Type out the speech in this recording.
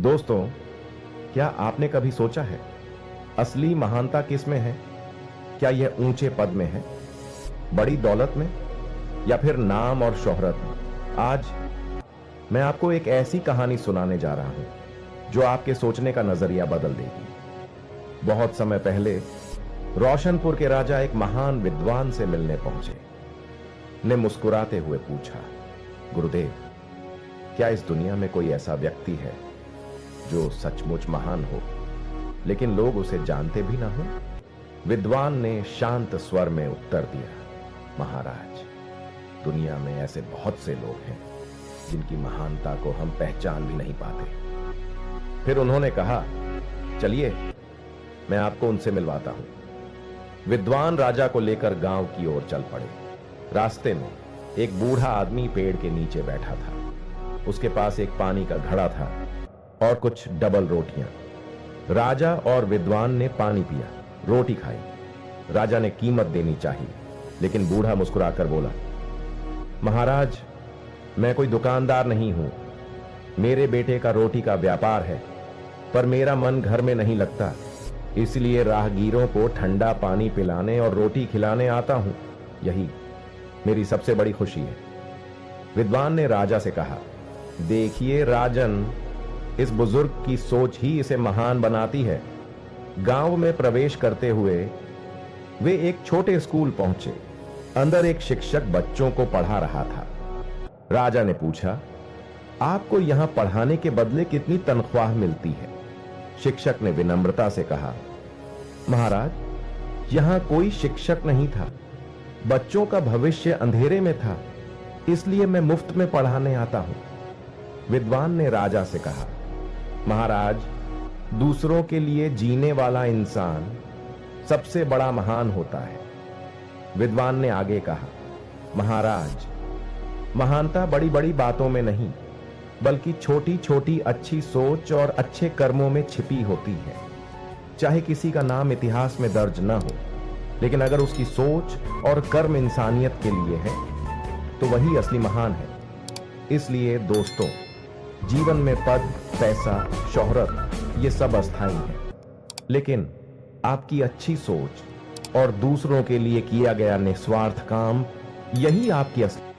दोस्तों, क्या आपने कभी सोचा है असली महानता किस में है? क्या यह ऊंचे पद में है, बड़ी दौलत में, या फिर नाम और शोहरत में? आज मैं आपको एक ऐसी कहानी सुनाने जा रहा हूं जो आपके सोचने का नजरिया बदल देगी। बहुत समय पहले रोशनपुर के राजा एक महान विद्वान से मिलने पहुंचे। ने मुस्कुराते हुए पूछा, गुरुदेव, क्या इस दुनिया में कोई ऐसा व्यक्ति है जो सचमुच महान हो लेकिन लोग उसे जानते भी ना हो? विद्वान ने शांत स्वर में उत्तर दिया, महाराज, दुनिया में ऐसे बहुत से लोग हैं जिनकी महानता को हम पहचान भी नहीं पाते। फिर उन्होंने कहा, चलिए मैं आपको उनसे मिलवाता हूं। विद्वान राजा को लेकर गांव की ओर चल पड़े। रास्ते में एक बूढ़ा आदमी पेड़ के नीचे बैठा था। उसके पास एक पानी का घड़ा था और कुछ डबल रोटियां। राजा और विद्वान ने पानी पिया, रोटी खाई। राजा ने कीमत देनी चाहिए, लेकिन बूढ़ा मुस्कुराकर बोला, महाराज, मैं कोई दुकानदार नहीं हूं। मेरे बेटे का रोटी का व्यापार है, पर मेरा मन घर में नहीं लगता, इसलिए राहगीरों को ठंडा पानी पिलाने और रोटी खिलाने आता हूं। यही मेरी सबसे बड़ी खुशी है। विद्वान ने राजा से कहा, देखिए राजन, इस बुजुर्ग की सोच ही इसे महान बनाती है। गांव में प्रवेश करते हुए वे एक छोटे स्कूल पहुंचे। अंदर एक शिक्षक बच्चों को पढ़ा रहा था। राजा ने पूछा, आपको यहां पढ़ाने के बदले कितनी तनख्वाह मिलती है? शिक्षक ने विनम्रता से कहा, महाराज, यहां कोई शिक्षक नहीं था। बच्चों का भविष्य अंधेरे में था, इसलिए मैं मुफ्त में पढ़ाने आता हूं। विद्वान ने राजा से कहा, महाराज, दूसरों के लिए जीने वाला इंसान सबसे बड़ा महान होता है। विद्वान ने आगे कहा, महाराज, महानता बड़ी बड़ी बातों में नहीं, बल्कि छोटी छोटी अच्छी सोच और अच्छे कर्मों में छिपी होती है। चाहे किसी का नाम इतिहास में दर्ज न हो, लेकिन अगर उसकी सोच और कर्म इंसानियत के लिए है तो वही असली महान है। इसलिए दोस्तों, जीवन में पद, पैसा, शोहरत ये सब अस्थाई है, लेकिन आपकी अच्छी सोच और दूसरों के लिए किया गया निस्वार्थ काम, यही आपकी असली